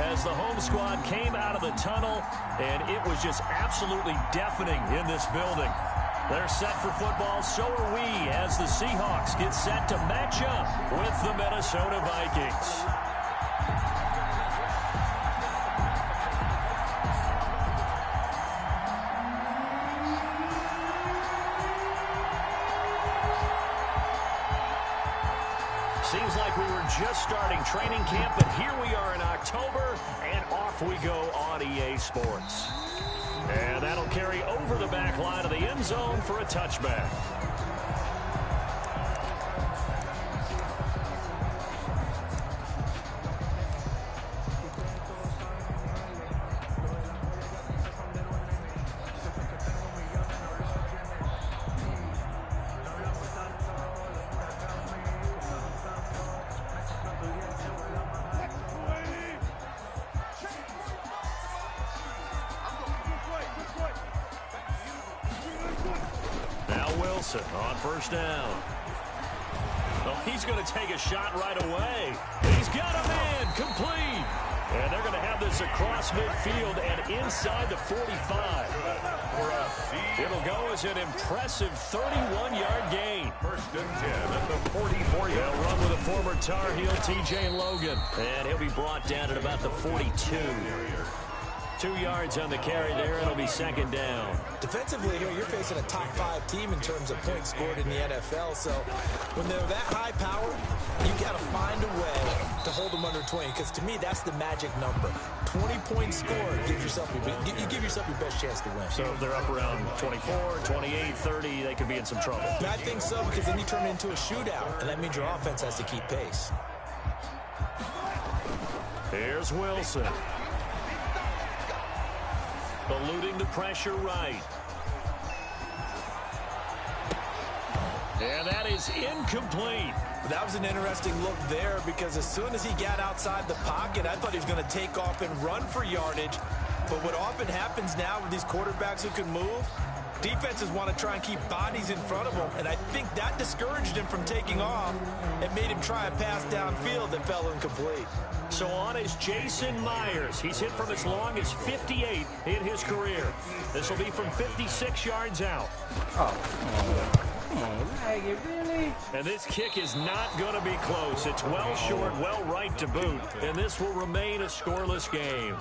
as the home squad came out of the tunnel, and it was just absolutely deafening in this building. They're set for football, so are we, as the Seahawks get set to match up with the Minnesota Vikings. Seems like we were just starting training camp, but here we are in October, and off we go on EA Sports. And that'll carry over the back line of the end zone for a touchback. On first down. Oh, he's going to take a shot right away. He's got a man complete. And they're going to have this across midfield and inside the 45. It'll go as an impressive 31-yard gain. First and 10 at the 44-yard. They'll run with a former Tar Heel, T.J. Logan. And he'll be brought down at about the 42. 2 yards on the carry there. It'll be second down. Defensively here, you're facing a top 5 team in terms of points scored in the NFL. So when they're that high power, you got to find a way to hold them under 20. Because to me, that's the magic number. 20 points scored gives yourself you give yourself your best chance to win. So if they're up around 24, 28, 30, they could be in some trouble. I think so, because then you turn it into a shootout, and that means your offense has to keep pace. Here's Wilson. Eluding the pressure right. And that is incomplete. That was an interesting look there, because as soon as he got outside the pocket, I thought he was going to take off and run for yardage. But what often happens now with these quarterbacks who can move, defenses want to try and keep bodies in front of them, and I think that discouraged him from taking off and made him try a pass downfield that fell incomplete. So on is Jason Myers. He's hit from as long as 58 in his career. This will be from 56 yards out. Really? And this kick is not going to be close. It's well short, well right to boot, and this will remain a scoreless game.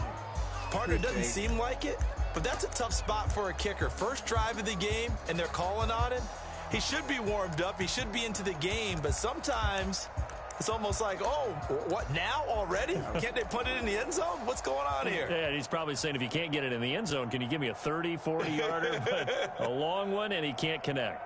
Partner, doesn't seem like it, but that's a tough spot for a kicker. First drive of the game, and they're calling on him. He should be warmed up. He should be into the game, but sometimes it's almost like, oh, what, now already? Can't they put it in the end zone? What's going on here? Yeah, he's probably saying, if you can't get it in the end zone, can you give me a 30, 40-yarder? But a long one, and he can't connect.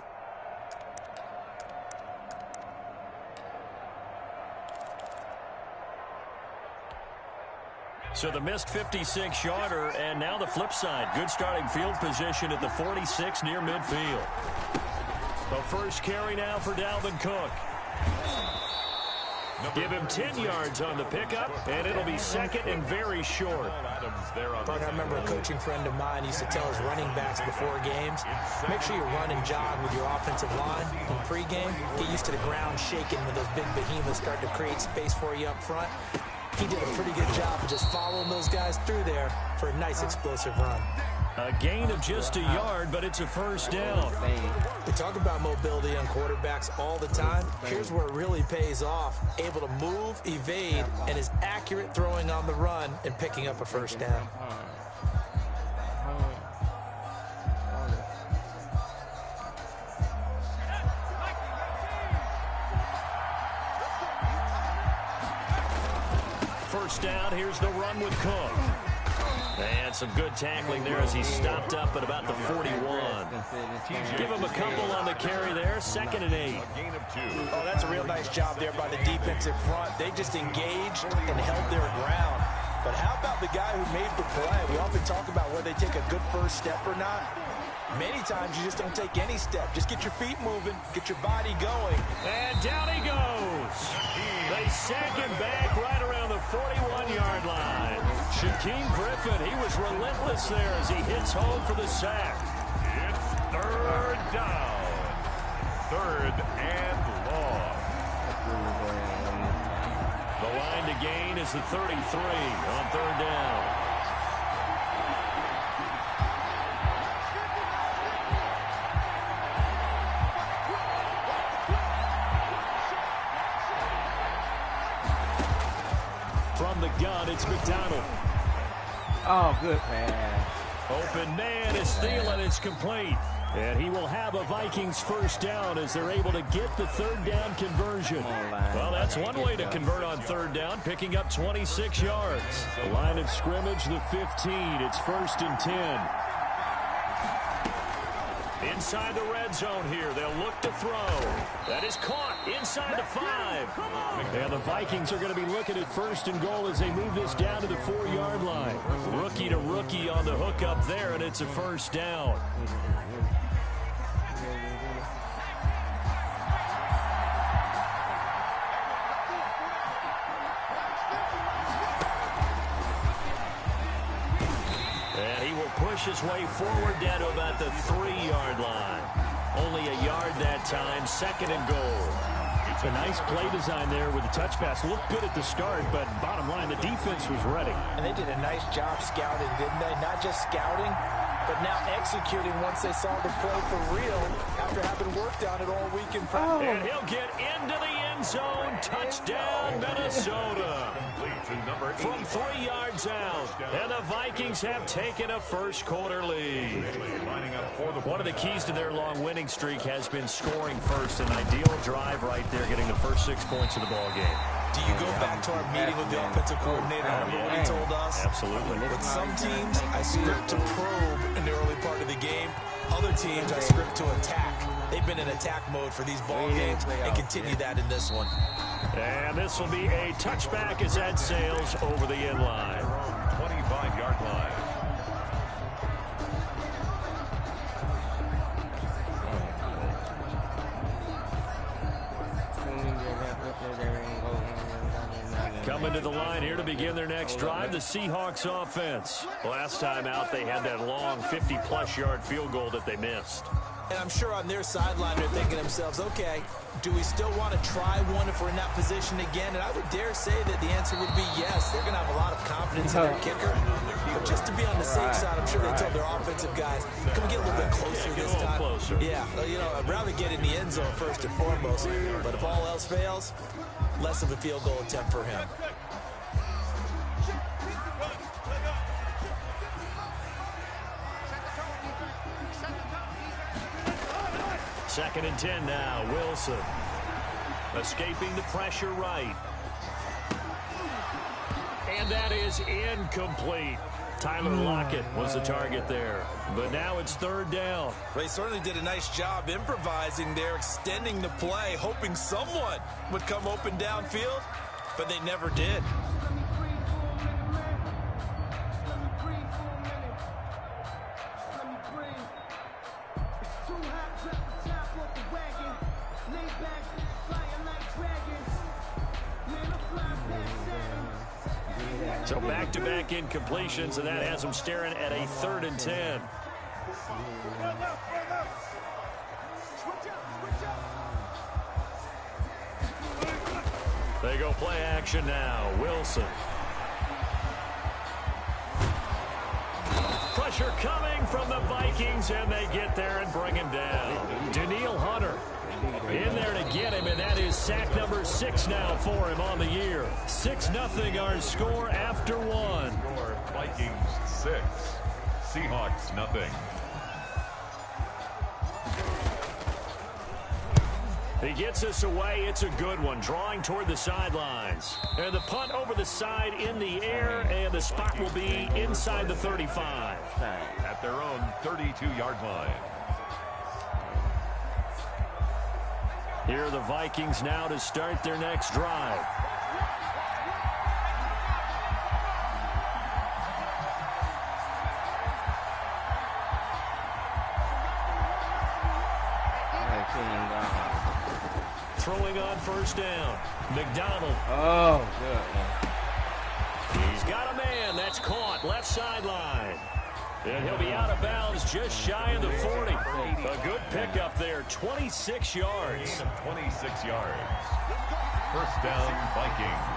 So the missed 56-yarder, and now the flip side. Good starting field position at the 46 near midfield. The first carry now for Dalvin Cook. Give him 10 yards on the pickup, and it'll be second and very short. I remember a coaching friend of mine used to tell his running backs before games, make sure you run and jog with your offensive line in pregame. Get used to the ground shaking when those big behemoths start to create space for you up front. He did a pretty good job of just following those guys through there for a nice explosive run. A gain of just a yard, but it's a first down. We talk about mobility on quarterbacks all the time. Here's where it really pays off. Able to move, evade, and is accurate throwing on the run and picking up a first down. First down, here's the run with Cook. And some good tackling there as he stopped up at about the 41. Give him a couple on the carry there, 2nd and 8. Oh, that's a real nice job there by the defensive front. They just engaged and held their ground. But how about the guy who made the play? We often talk about whether they take a good first step or not. Many times you just don't take any step. Just get your feet moving, get your body going. And down he goes. They sack him back right around the 41-yard line. Shaquem Griffin, he was relentless there as he hits home for the sack. It's third down. 3rd and long. The line to the gain is the 33 on third down. From the gun, it's McDonald. Oh, good pass. Open man is Thielen. It's complete. And he will have a Vikings first down as they're able to get the third down conversion. Well, that's one way to convert on third down, picking up 26 yards. The line of scrimmage, the 15. It's 1st and 10. Inside the red zone here. They'll look to throw. That is caught inside the 5. And the Vikings are going to be looking at 1st and goal as they move this down to the 4-yard line. Rookie to rookie on the hook up there, and it's a first down. Push his way forward down to about the 3-yard line. Only a yard that time, 2nd and goal. It's a nice play design there with the touch pass. Looked good at the start, but bottom line, the defense was ready. And they did a nice job scouting, didn't they? Not just scouting, but now executing once they saw the play for real after having worked on it all week in practice. And he'll get into the end zone. Touchdown, Minnesota. From 3 yards out. And the Vikings have taken a first-quarter lead. One of the keys to their long winning streak has been scoring first. An ideal drive right there, getting the first 6 points of the ball game. Do you go back to our meeting with the offensive coordinator? Remember what he told us? Absolutely. With some teams, I script to probe in the early part of the game. Other teams, I script to attack. They've been in attack mode for these ball games and continue that in this one. And this will be a touchback as that sails over the end line. 25-yard line. Coming to the line here to begin their next drive, the Seahawks offense. Last time out, they had that long 50-plus yard field goal that they missed. And I'm sure on their sideline they're thinking to themselves, okay, do we still want to try one if we're in that position again? And I would dare say that the answer would be yes. They're going to have a lot of confidence in their kicker. But just to be on the safe side, I'm sure they told their offensive guys, can we get a little bit closer this time? Closer. Yeah, you know, I'd rather get in the end zone first and foremost. But if all else fails, less of a field goal attempt for him. Second and 10 now. Wilson escaping the pressure right. And that is incomplete. Tyler Lockett was the target there. But now it's third down. They certainly did a nice job improvising there, extending the play, hoping someone would come open downfield, but they never did. So back-to-back incompletions, and that has them staring at a 3rd and 10. They go play action now. Wilson. Pressure coming from the Vikings, and they get there and bring him down. Danielle Hunter in there to get him, and that is sack number 6 now for him on the year. 6-0 our score after one. Vikings 6, Seahawks nothing. He gets us away. It's a good one. Drawing toward the sidelines. And the punt over the side in the air, and the spot will be inside the 35. At their own 32-yard line. Here are the Vikings now to start their next drive. Throwing on first down. McDonald. Oh, good. He's got a man. That's caught. Left sideline. And he'll be out of bounds just shy of the 40. A good pickup there. 26 yards. 26 yards. First down, Vikings.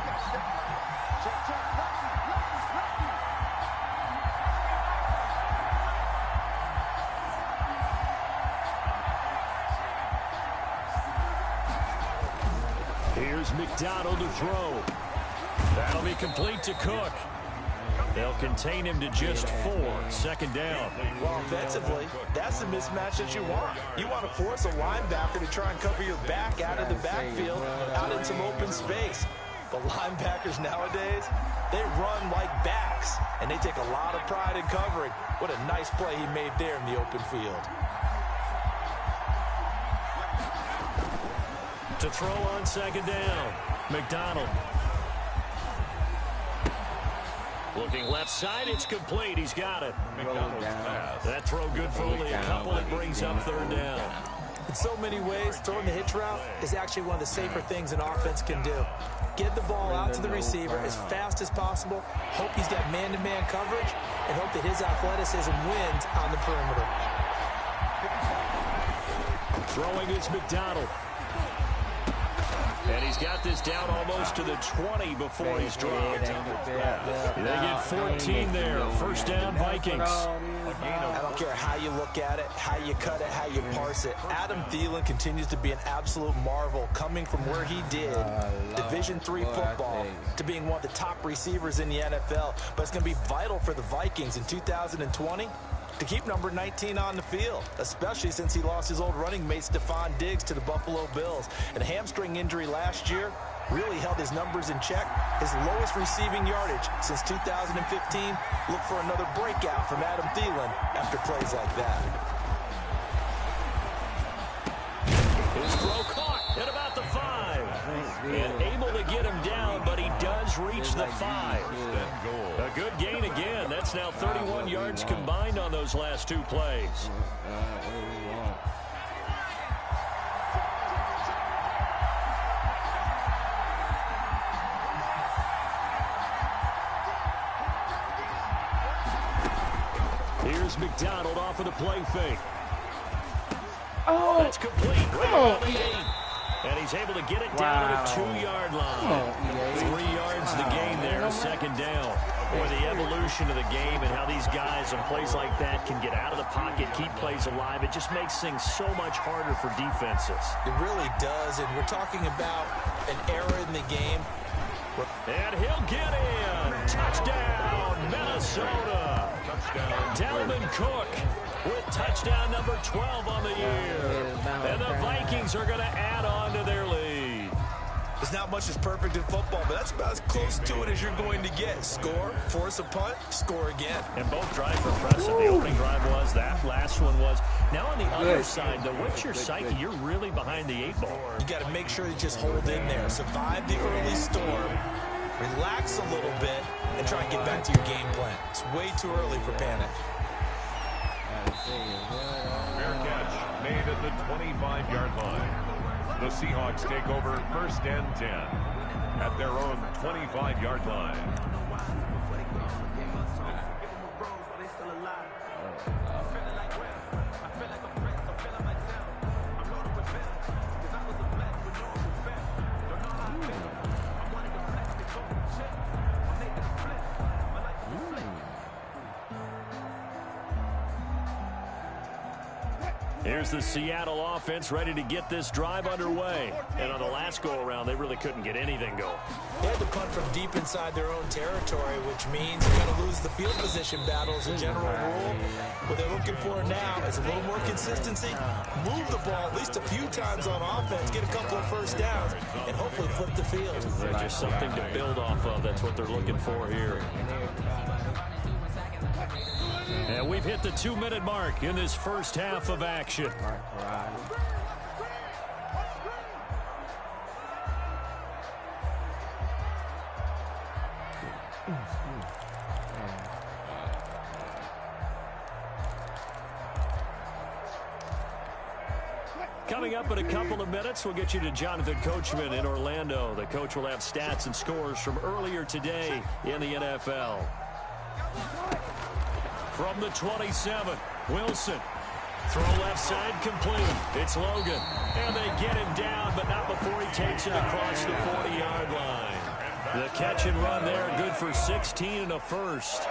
Here's McDonald to throw. That'll be complete to Cook. They'll contain him to just 4. Second down. Well, offensively, that's the mismatch that you want. You want to force a linebacker to try and cover your back out of the backfield, out in some open space. The linebackers nowadays, they run like backs, and they take a lot of pride in covering. What a nice play he made there in the open field. To throw on second down, McDonald. Looking left side, it's complete. He's got it. McDonald's pass. That throw good for only a couple. It brings up third down. In so many ways, throwing the hitch route is actually one of the safer things an offense can do. Get the ball out to the receiver as fast as possible, hope he's got man-to-man coverage, and hope that his athleticism wins on the perimeter. Throwing is McDonald. And he's got this down almost to the 20 before he's dropped. They get 14 there. First down, Vikings. I don't care how you look at it, how you cut it, how you parse it. Adam Thielen continues to be an absolute marvel, coming from where he did, Division III football, to being one of the top receivers in the NFL. But it's going to be vital for the Vikings in 2020 to keep number 19 on the field, especially since he lost his old running mate Stephon Diggs to the Buffalo Bills. And a hamstring injury last year really held his numbers in check. His lowest receiving yardage since 2015. Look for another breakout from Adam Thielen after plays like that. His throw caught at about the 5. And able to get him down, but he does reach the 5. A good gain again. That's now 31 yards combined on those last 2 plays. Here's McDonald off of the play fake. Oh, that's complete. Right around the 8. And he's able to get it down to the 2-yard line. 3 yards the gain there, second down. Boy, the evolution of the game and how these guys in plays like that can get out of the pocket, keep plays alive, it just makes things so much harder for defenses. It really does, and we're talking about an era in the game. And he'll get in. Touchdown, Minnesota. Dalvin Cook with touchdown number 12 on the year. And the Vikings are going to add on to their lead. There's not much that's perfect in football, but that's about as close to it as you're going to get. Score, force a punt, score again. And both drives were impressive. The opening drive was, that last one was. Now on the other side, though, what's your psyche? You're really behind the 8 ball. You got to make sure you just hold in there. Survive the early storm. Relax a little bit and try and get back to your game plan. It's way too early for panic. Fair catch made at the 25-yard line. The Seahawks take over first and 10 at their own 25-yard line. Here's the Seattle offense ready to get this drive underway. And on the last go-around, they really couldn't get anything going. They had to punt from deep inside their own territory, which means you're going to lose the field position battle as a general rule. What they're looking for now is a little more consistency. Move the ball at least a few times on offense, get a couple of first downs, and hopefully flip the field. Just something to build off of. That's what they're looking for here. And we've hit the 2-minute mark in this first half of action. Coming up in a couple of minutes, we'll get you to Jonathan Coachman in Orlando. The coach will have stats and scores from earlier today in the NFL. From the 27, Wilson. Throw left side complete. It's Logan. And they get him down, but not before he takes it across the 40-yard line. The catch and run there, good for 16 and a first.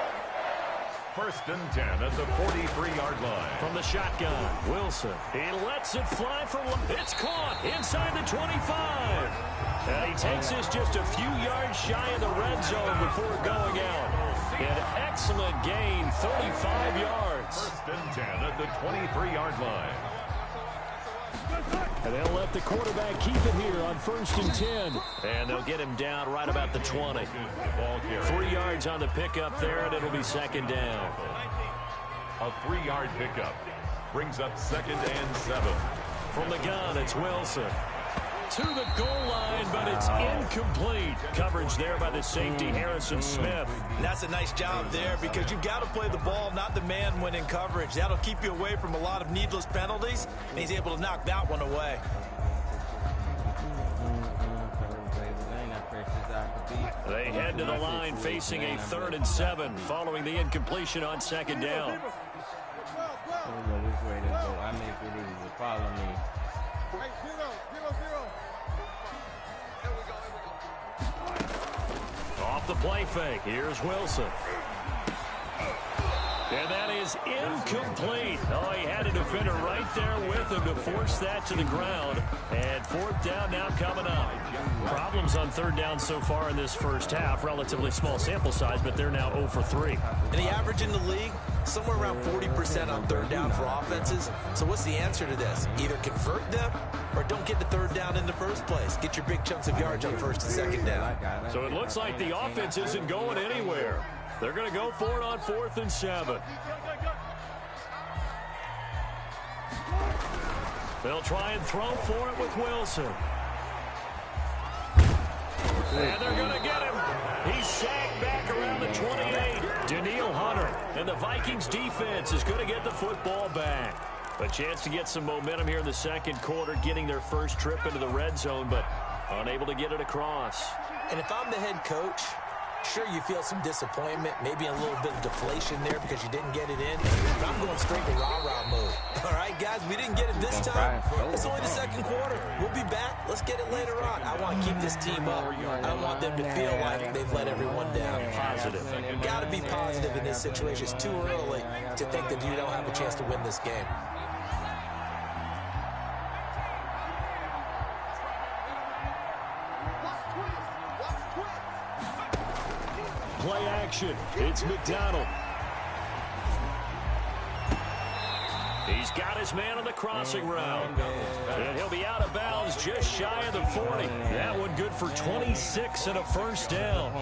1st and 10 at the 43-yard line. From the shotgun, Wilson. He lets it fly from... It's caught inside the 25. And he takes this just a few yards shy of the red zone before going out. An excellent gain, 35 yards. 1st and 10 at the 23-yard line. And they'll let the quarterback keep it here on 1st and 10. And they'll get him down right about the 20. 3 yards on the pickup there, and it'll be 2nd down. A 3-yard pickup brings up 2nd and 7. From the gun, it's Wilson. To the goal line, but it's incomplete. Coverage there by the safety, Harrison Smith. And that's a nice job there because you've got to play the ball, not the man when in coverage. That'll keep you away from a lot of needless penalties, and he's able to knock that one away. They head to the line facing a 3rd and 7 following the incompletion on 2nd down. Follow me. Off the play fake, here's Wilson. And that is incomplete. Oh, he had a defender right there with him to force that to the ground. And 4th down now coming up. Problems on 3rd down so far in this first half. Relatively small sample size, but they're now 0 for 3. And the average in the league, somewhere around 40% on 3rd down for offenses. So what's the answer to this? Either convert them or don't get the 3rd down in the first place. Get your big chunks of yards on 1st and 2nd down. So it looks like the offense isn't going anywhere. They're going to go for it on 4th and 7. They'll try and throw for it with Wilson. And they're going to get him. He's sacked back around the 28. Daniil Hunter. And the Vikings defense is going to get the football back. A chance to get some momentum here in the 2nd quarter, getting their first trip into the red zone, but unable to get it across. And if I'm the head coach, sure, you feel some disappointment, maybe a little bit of deflation there because you didn't get it in. But I'm going straight to rah-rah mode. All right, guys, we didn't get it this time. It's only the 2nd quarter. We'll be back. Let's get it later on. I want to keep this team up. I don't want them to feel like they've let everyone down. Positive. Got to be positive in this situation. It's too early to think that you don't have a chance to win this game. Play action. It's McDonald. He's got his man on the crossing route. And he'll be out of bounds just shy of the 40. That one good for 26 and a 1st down.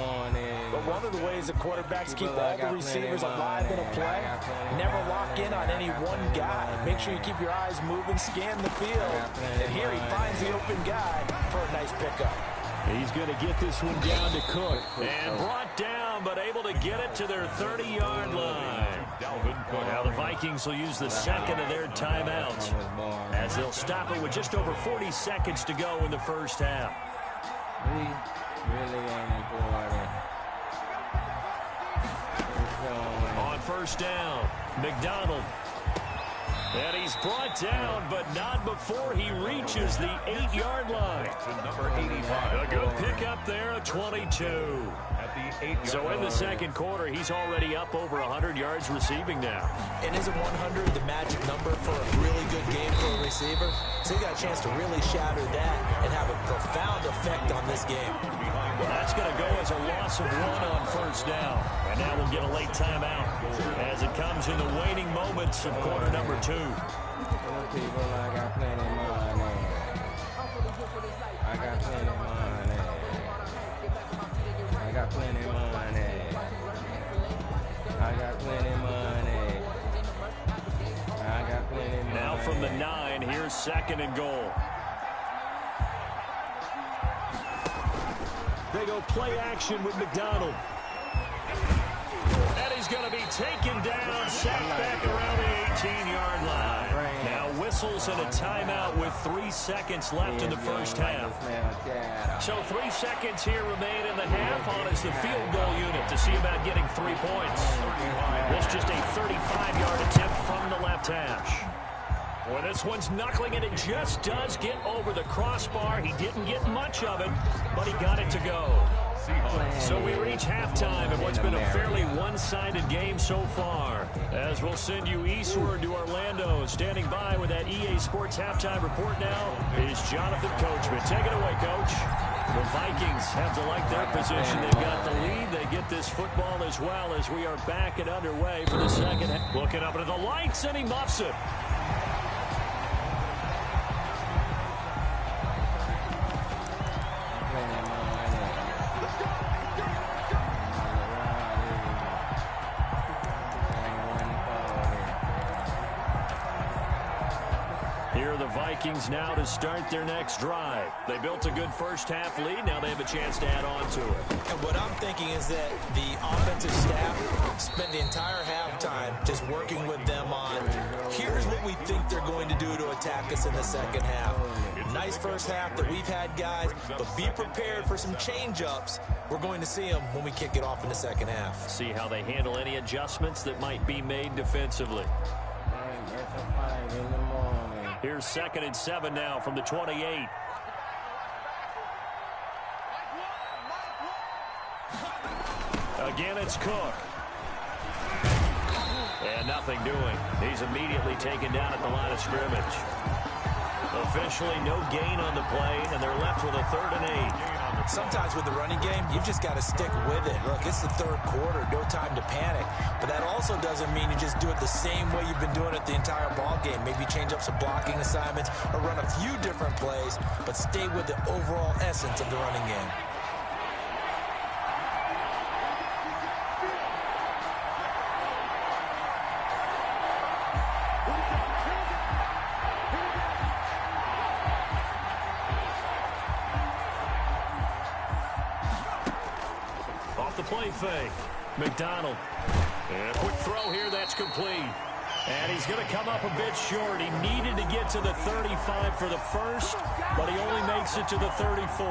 But one of the ways the quarterbacks keep all the receivers alive in a play, never lock in on any one guy. Make sure you keep your eyes moving, scan the field. And here he finds the open guy for a nice pickup. He's going to get this one down to Cook. And brought down, but able to get it to their 30-yard line. Now the Vikings will use the 2nd of their timeouts as they'll stop it with just over 40 seconds to go in the first half. On 1st down, McDonald. And he's brought down, but not before he reaches the 8-yard line. Number 85. A good pickup there, a 22. At the 8-yard So in the line. 2nd quarter, he's already up over 100 yards receiving now. And isn't 100 the magic number for a really good game for a receiver? So he got a chance to really shatter that and have a profound effect on this game. That's going to go as a loss of 1 on 1st down. And now we'll get a late timeout as it comes in the waning moments of quarter number 2. I got plenty of money. I got plenty of money. I got plenty of money. I got plenty of money. I got plenty of money. Now from the 9, here's 2nd and goal. They go play action with McDonald. And he's going to be taken down, sacked back around the 18-yard line. Now whistles and a timeout with 3 seconds left in the first half. So 3 seconds here remain in the half on as the field goal unit to see about getting 3 points. This just a 35-yard attempt from the left hash. Well, this one's knuckling, and it just does get over the crossbar. He didn't get much of it, but he got it to go. So we reach halftime in what's been a fairly one-sided game so far. As we'll send you eastward to Orlando. Standing by with that EA Sports halftime report now is Jonathan Coachman. Take it away, Coach. The Vikings have to like their position. They've got the lead. They get this football as well as we are back and underway for the second half. Looking up into the lights, and he muffs it. Vikings now to start their next drive. They built a good first half lead. Now they have a chance to add on to it. And what I'm thinking is that the offensive staff spent the entire halftime just working with them on, here's what we think they're going to do to attack us in the second half. Nice first half that we've had, guys, but be prepared for some change-ups. We're going to see them when we kick it off in the second half. See how they handle any adjustments that might be made defensively. Here's 2nd and 7 now from the 28. Again, it's Cook. And nothing doing. He's immediately taken down at the line of scrimmage. Officially no gain on the play, and they're left with a 3rd and 8. Sometimes with the running game, you've just got to stick with it. Look, it's the third quarter, no time to panic. But that also doesn't mean you just do it the same way you've been doing it the entire ball game. Maybe change up some blocking assignments or run a few different plays, but stay with the overall essence of the running game. Play fake. McDonald. And a quick throw here. That's complete. And he's going to come up a bit short. He needed to get to the 35 for the first, but he only makes it to the 34.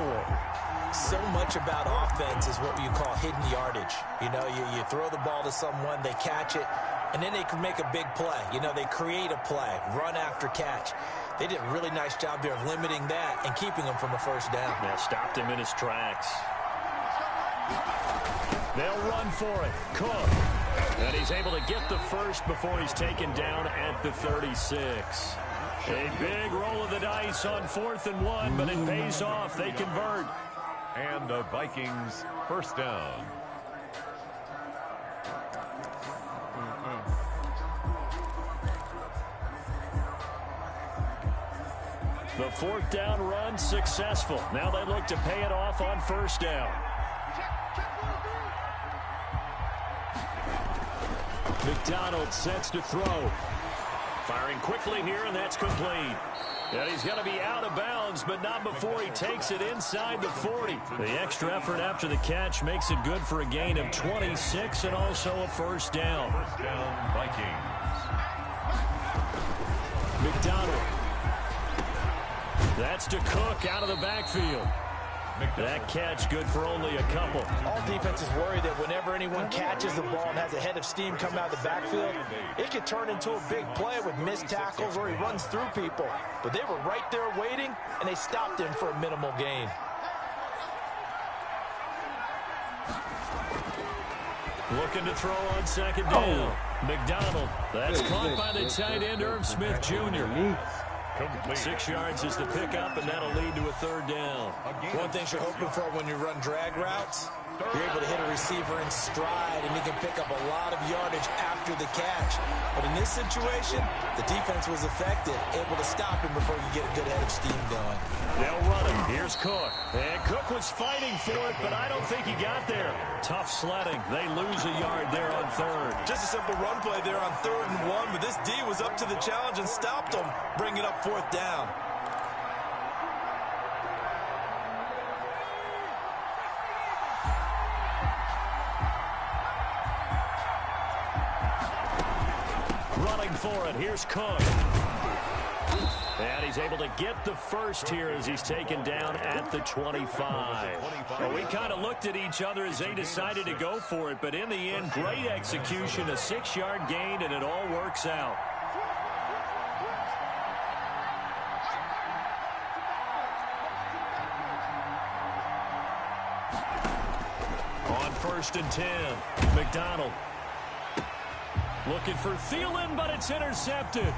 So much about offense is what you call hidden yardage. You know, you throw the ball to someone, they catch it, and then they can make a big play. You know, they create a play, run after catch. They did a really nice job there of limiting that and keeping him from a first down. Yeah, stopped him in his tracks. They'll run for it. Cook. And he's able to get the first before he's taken down at the 36. A big roll of the dice on 4th and 1, but it pays off. They convert. And the Vikings first down. The 4th down run successful. Now they look to pay it off on first down. McDonald sets to throw. Firing quickly here, and that's complete. And he's going to be out of bounds, but not before he takes it inside the 40. The extra effort after the catch makes it good for a gain of 26 and also a first down. First down, Vikings. McDonald. That's to Cook out of the backfield. That catch good for only a couple. All defenses worry that whenever anyone catches the ball and has a head of steam come out of the backfield, it could turn into a big play with missed tackles or he runs through people. But they were right there waiting, and they stopped him for a minimal gain. Looking to throw on 2nd down. McDonald. That's caught by the tight end, Irv Smith Jr. Complete. 6 yards is the pickup, and that'll lead to a 3rd down. One thing you're hoping for when you run drag routes, you're able to hit a receiver in stride, and he can pick up a lot of yardage after the catch. But in this situation, the defense was effective, able to stop him before you get a good head of steam going. They'll run it. Here's Cook. And Cook was fighting for it, but I don't think he got there. Tough sledding. They lose a yard there on 3rd. Just a simple run play there on 3rd and 1, but this D was up to the challenge and stopped him, bringing up 4th down. Running for it. Here's Cook. And he's able to get the first here as he's taken down at the 25. Well, we kind of looked at each other as they decided to go for it, but in the end, great execution, a 6-yard gain, and it all works out. 1st and 10. McDonald looking for Thielen, but it's intercepted.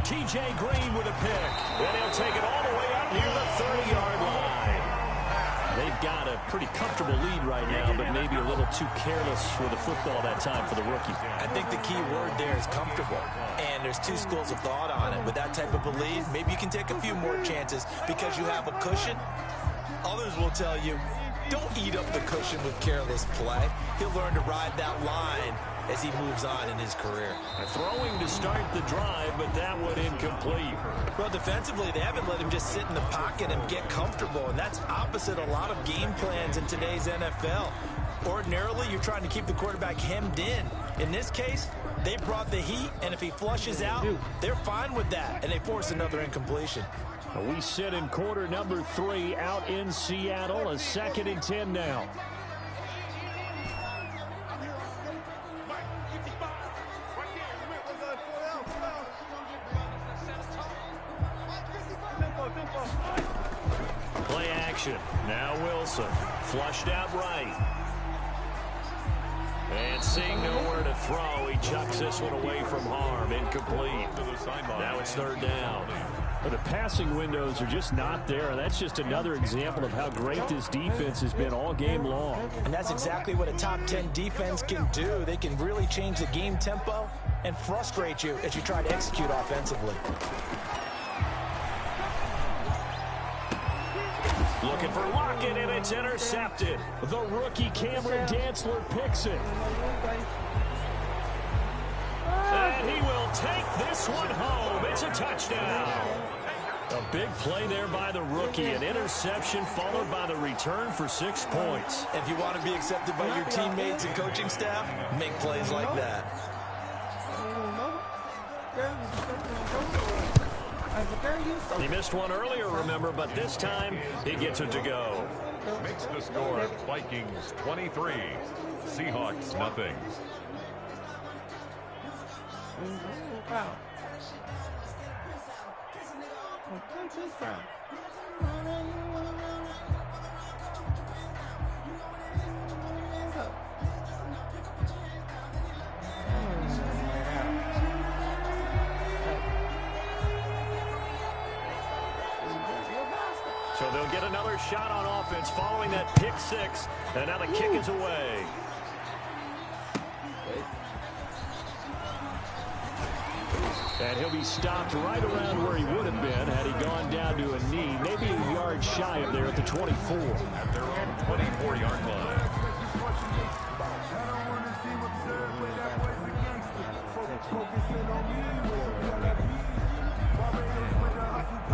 T.J. Green with a pick. And he'll take it all the way out near the 30-yard line. They've got a pretty comfortable lead right now, but maybe a little too careless with the football that time for the rookie. I think the key word there is comfortable. And there's two schools of thought on it. With that type of a lead, maybe you can take a few more chances because you have a cushion. Others will tell you, don't eat up the cushion with careless play. He'll learn to ride that line as he moves on in his career. Throwing to start the drive, but that one incomplete. Well, defensively, they haven't let him just sit in the pocket and get comfortable, and that's opposite a lot of game plans in today's NFL. Ordinarily, you're trying to keep the quarterback hemmed in. In this case, they brought the heat, and if he flushes out, they're fine with that, and they force another incompletion. We sit in quarter number 3 out in Seattle, a 2nd and 10 now. Play action. Now Wilson. Flushed out right. And seeing nowhere to throw, he chucks this one away from harm. Incomplete. Now it's 3rd down. But the passing windows are just not there, and that's just another example of how great this defense has been all game long. And that's exactly what a top 10 defense can do. They can really change the game tempo and frustrate you as you try to execute offensively. Looking for Lockett, and it's intercepted. The rookie Cameron Dantzler picks it. And he will take this one home. It's a touchdown. A big play there by the rookie. An interception followed by the return for 6 points. If you want to be accepted by your teammates and coaching staff, make plays like that. He missed one earlier, remember, but this time he gets it to go. Makes the score Vikings 23, Seahawks nothing. Wow. So they'll get another shot on offense following that pick 6, and now the kick is away. And he'll be stopped right around where he would have been had he gone down to a knee, maybe a yard shy of there at the 24. At their own 24-yard line.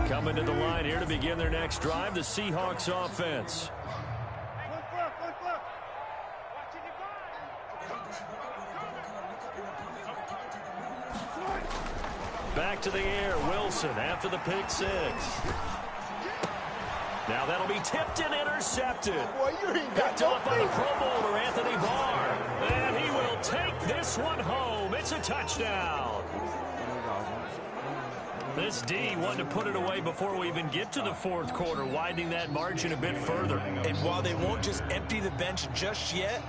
Coming to the line here to begin their next drive, the Seahawks offense. Back to the air, Wilson after the pick 6. Now that'll be tipped and intercepted. Picked off by the Pro Bowler, Anthony Barr. And he will take this one home. It's a touchdown. This D wanted to put it away before we even get to the 4th quarter, widening that margin a bit further. And while they won't just empty the bench just yet,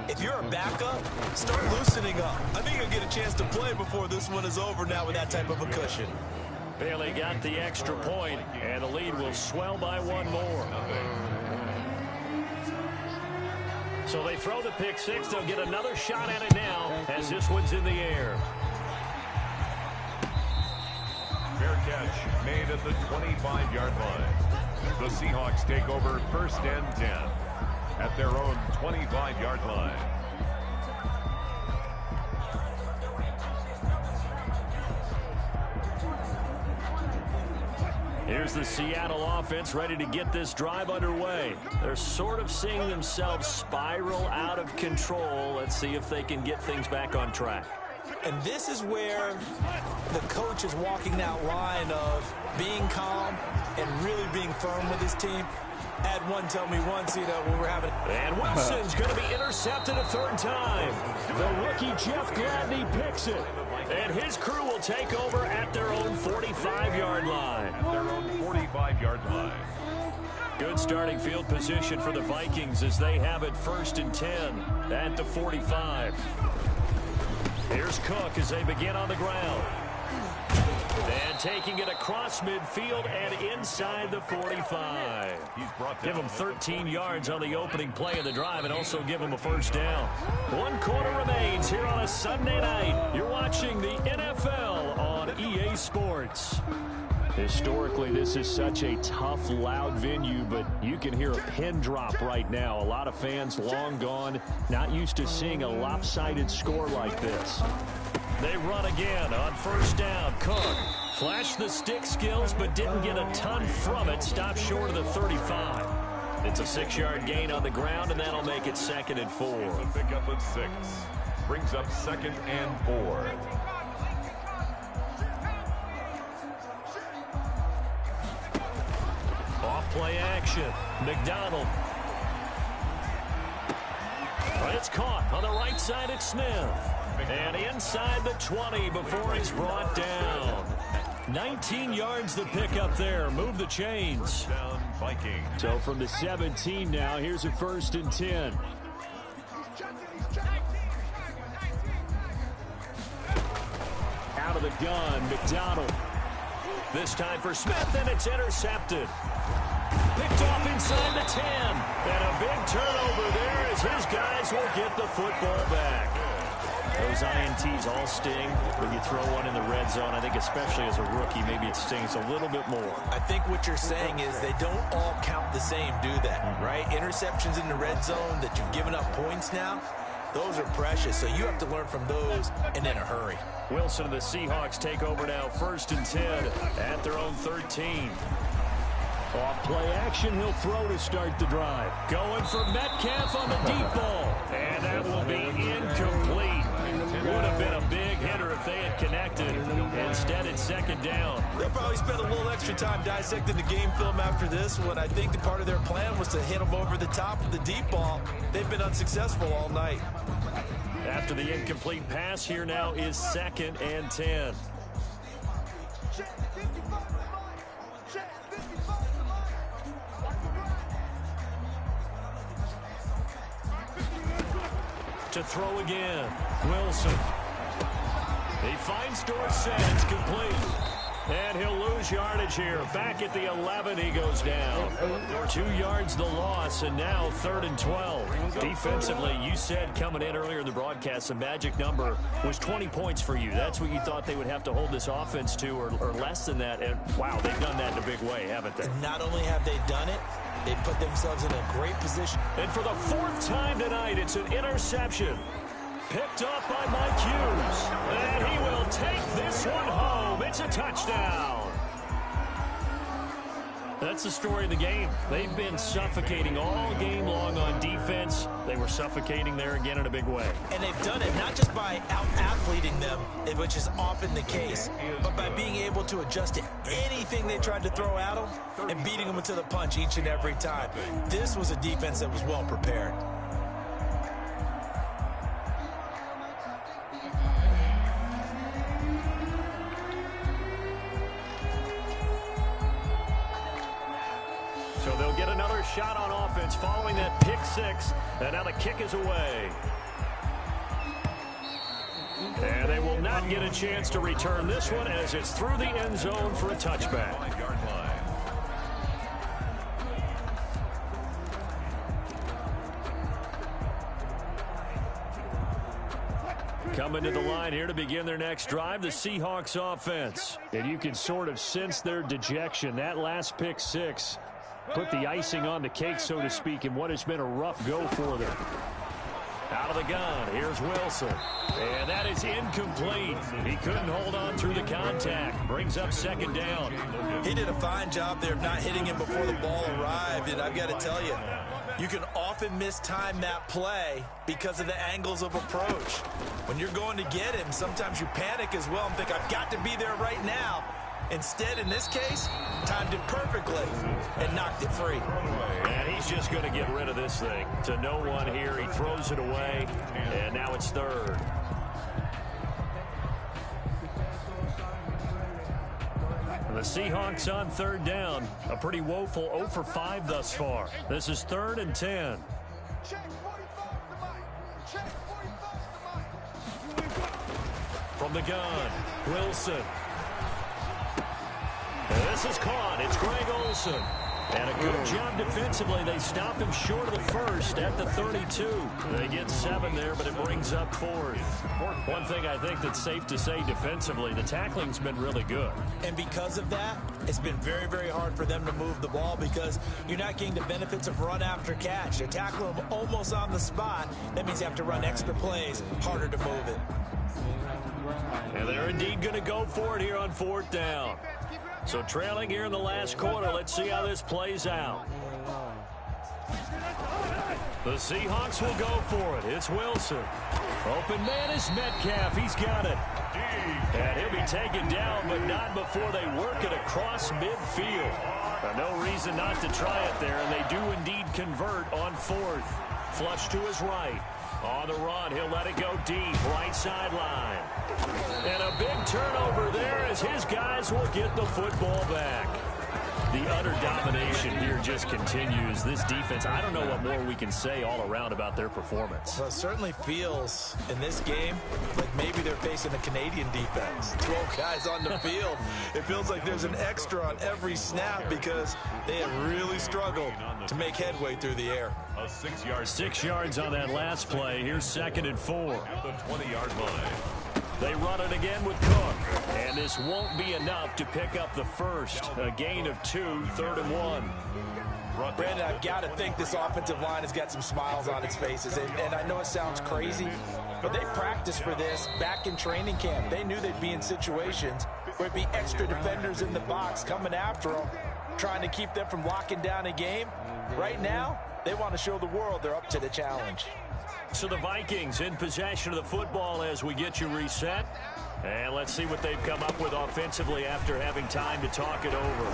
if you're a backup, start loosening up. I think you'll get a chance to play before this one is over now with that type of a cushion. Bailey got the extra point, and the lead will swell by 1 more. So they throw the pick 6. They'll get another shot at it now as this one's in the air. Fair catch made at the 25-yard line. The Seahawks take over 1st and 10 at their own 25-yard line. Here's the Seattle offense ready to get this drive underway. They're sort of seeing themselves spiral out of control. Let's see if they can get things back on track. And this is where the coach is walking that line of being calm and really being firm with his team. Add one, tell me once, you know, when we're having... And Wilson's going to be intercepted a 3rd time. The rookie Jeff Gladney picks it. And his crew will take over at their own 45-yard line. At their own 45-yard line. Good starting field position for the Vikings as they have it 1st and 10. at the 45. Here's Cook as they begin on the ground. And taking it across midfield and inside the 45. Give him 13 yards on the opening play of the drive and also give him a first down. 1 quarter remains here on a Sunday night. You're watching the NFL on EA Sports. Historically, this is such a tough, loud venue, but you can hear a pin drop right now. A lot of fans long gone, not used to seeing a lopsided score like this. They run again on first down. Cook flashed the stick skills, but didn't get a ton from it. Stopped short of the 35. It's a 6-yard gain on the ground, and that'll make it 2nd and 4. Pick up at 6. Brings up 2nd and 4. Off-play action. McDonald. But it's caught on the right side at Smith. And inside the 20 before he's brought down. 19 yards to pick up there. Move the chains. Down Vikings. So from the 17 now, here's a 1st and 10. Out of the gun, McDonald. This time for Smith, and it's intercepted. Picked off inside the 10. And a big turnover there as his guys will get the football back. Those INTs all sting when you throw one in the red zone. I think especially as a rookie, maybe it stings a little bit more. I think what you're saying is they don't all count the same, do that, right? Interceptions in the red zone that you've given up points now, those are precious. So you have to learn from those and in a hurry. Wilson and the Seahawks take over now, 1st and 10 at their own 13. Off play action, he'll throw to start the drive. Going for Metcalf on the deep ball. And that will be incomplete. Would have been a big hitter if they had connected. Instead, it's 2nd down. They'll probably spend a little extra time dissecting the game film after this one. I think the part of their plan was to hit them over the top of the deep ball. They've been unsuccessful all night. After the incomplete pass, here now is 2nd and 10. To throw again. Wilson. He finds Dorsett. It's complete. And he'll lose yardage here. Back at the 11, he goes down. 2 yards the loss, and now 3rd and 12. Defensively, you said coming in earlier in the broadcast, the magic number was 20 points for you. That's what you thought they would have to hold this offense to, or less than that. And, wow, they've done that in a big way, haven't they? And not only have they done it, they put themselves in a great position. And for the 4th time tonight, it's an interception. Picked up by Mike Hughes. And he will take this one home. It's a touchdown. That's the story of the game. They've been suffocating all game long on defense. They were suffocating there again in a big way. And they've done it not just by out-athleting them, which is often the case, but by being able to adjust to anything they tried to throw at them and beating them to the punch each and every time. This was a defense that was well prepared. So they'll get another shot on offense following that pick 6. And now the kick is away. And they will not get a chance to return this one as it's through the end zone for a touchback. 5-yard line. Coming to the line here to begin their next drive, the Seahawks offense. And you can sort of sense their dejection. That last pick 6 put the icing on the cake, so to speak, in what has been a rough go for them. Out of the gun, here's Wilson. And that is incomplete. He couldn't hold on through the contact. Brings up 2nd down. He did a fine job there of not hitting him before the ball arrived, and I've got to tell you, you can often mistime that play because of the angles of approach. When you're going to get him, sometimes you panic as well and think, I've got to be there right now. Instead, in this case, timed it perfectly and knocked it free. And he's just going to get rid of this thing. To no one here, he throws it away, and now it's 3rd. The Seahawks on 3rd down. A pretty woeful 0 for 5 thus far. This is 3rd and 10. From the gun, Wilson. And this is caught. It's Greg Olsen. And a good job defensively. They stop him short of the first at the 32. They get 7 there, but it brings up 4th. One thing I think that's safe to say defensively, the tackling's been really good. And because of that, it's been very, very hard for them to move the ball because you're not getting the benefits of run after catch. They're tackling them almost on the spot. That means you have to run extra plays, harder to move it. And they're indeed going to go for it here on 4th down. So trailing here in the last quarter, let's see how this plays out. The Seahawks will go for it. It's Wilson. Open man is Metcalf. He's got it. And he'll be taken down, but not before they work it across midfield. No reason not to try it there, and they do indeed convert on 4th. Flush to his right. On the run, he'll let it go deep, right sideline. And a big turnover there as his guys will get the football back. The utter domination here just continues. This defense, I don't know what more we can say all around about their performance. Well, it certainly feels in this game like maybe they're facing a Canadian defense. 12 guys on the field. It feels like there's an extra on every snap because they have really struggled to make headway through the air. 6 yards on that last play. Here's 2nd and 4. At the 20-yard line. They run it again with Cook. And this won't be enough to pick up the first. A gain of 2, 3rd and 1. Brandon, I've got to think this offensive line has got some smiles on its faces. And I know it sounds crazy, but they practiced for this back in training camp. They knew they'd be in situations where it'd be extra defenders in the box coming after them, trying to keep them from locking down a game. Right now, they want to show the world they're up to the challenge. So the Vikings in possession of the football as we get you reset. And let's see what they've come up with offensively after having time to talk it over.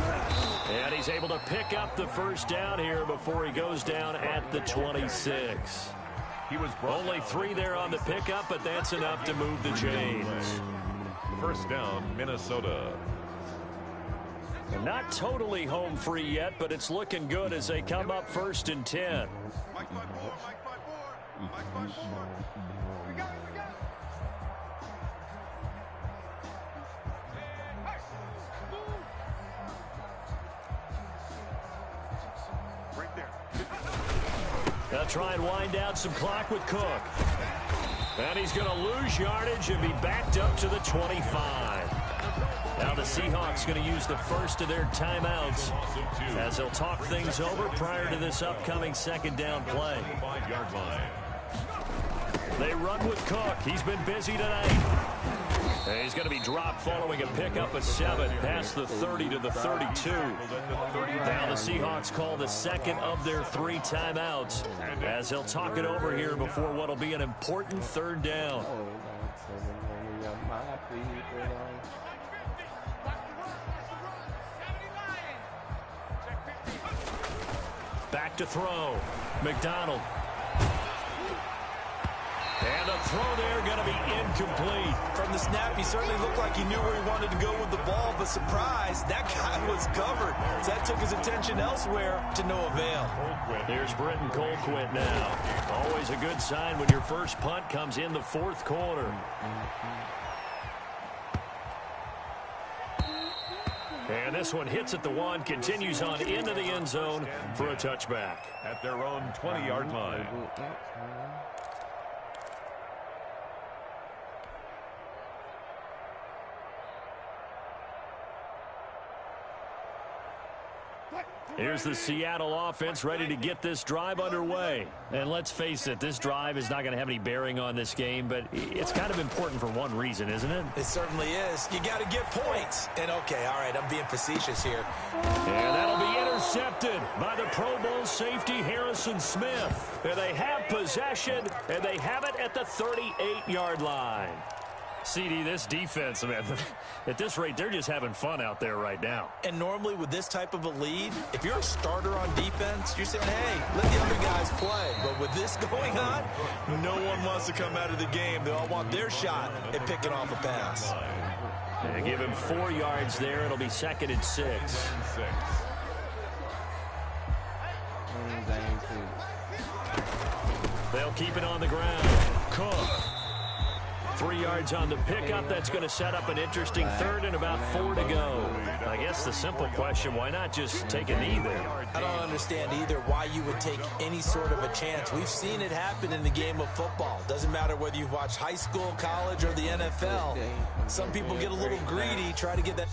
And he's able to pick up the first down here before he goes down at the 26. He was only 3 there on the pickup, but that's enough to move the chains. First down, Minnesota. Not totally home free yet, but it's looking good as they come up 1st and 10. They'll try and wind down some clock with Cook. And he's going to lose yardage and be backed up to the 25. Now the Seahawks going to use the first of their timeouts as they'll talk things over prior to this upcoming 2nd down play. 5-yard line. They run with Cook. He's been busy tonight. And he's going to be dropped following a pickup of 7 past the 30 to the 32. Now the Seahawks call the second of their 3 timeouts as they'll talk it over here before what will be an important 3rd down. Back to throw. McDonald. And the throw there going to be incomplete. From the snap, he certainly looked like he knew where he wanted to go with the ball, but surprise, that guy was covered. So that took his attention elsewhere to no avail. Here's Britton Colquitt now. Always a good sign when your first punt comes in the 4th quarter. And this one hits at the 1, continues on into the end zone for a touchback. At their own 20-yard line. Here's the Seattle offense ready to get this drive underway. And let's face it, this drive is not going to have any bearing on this game, but it's kind of important for one reason, isn't it? It certainly is. You got to get points. And okay, all right, I'm being facetious here. And that'll be intercepted by the Pro Bowl safety Harrison Smith. And they have possession, and they have it at the 38-yard line. CD, this defense, man, at this rate, they're just having fun out there right now. And normally with this type of a lead, if you're a starter on defense, you're saying, hey, let the other guys play. But with this going on, no one wants to come out of the game. They all want their shot at picking off a pass. And give him 4 yards there. It'll be 2nd and 6. They'll keep it on the ground. Cook. 3 yards on the pickup. That's going to set up an interesting third and about 4 to go. I guess the simple question, why not just take a knee there? I don't understand either why you would take any sort of a chance. We've seen it happen in the game of football. Doesn't matter whether you've watched high school, college, or the NFL. Some people get a little greedy, try to get that.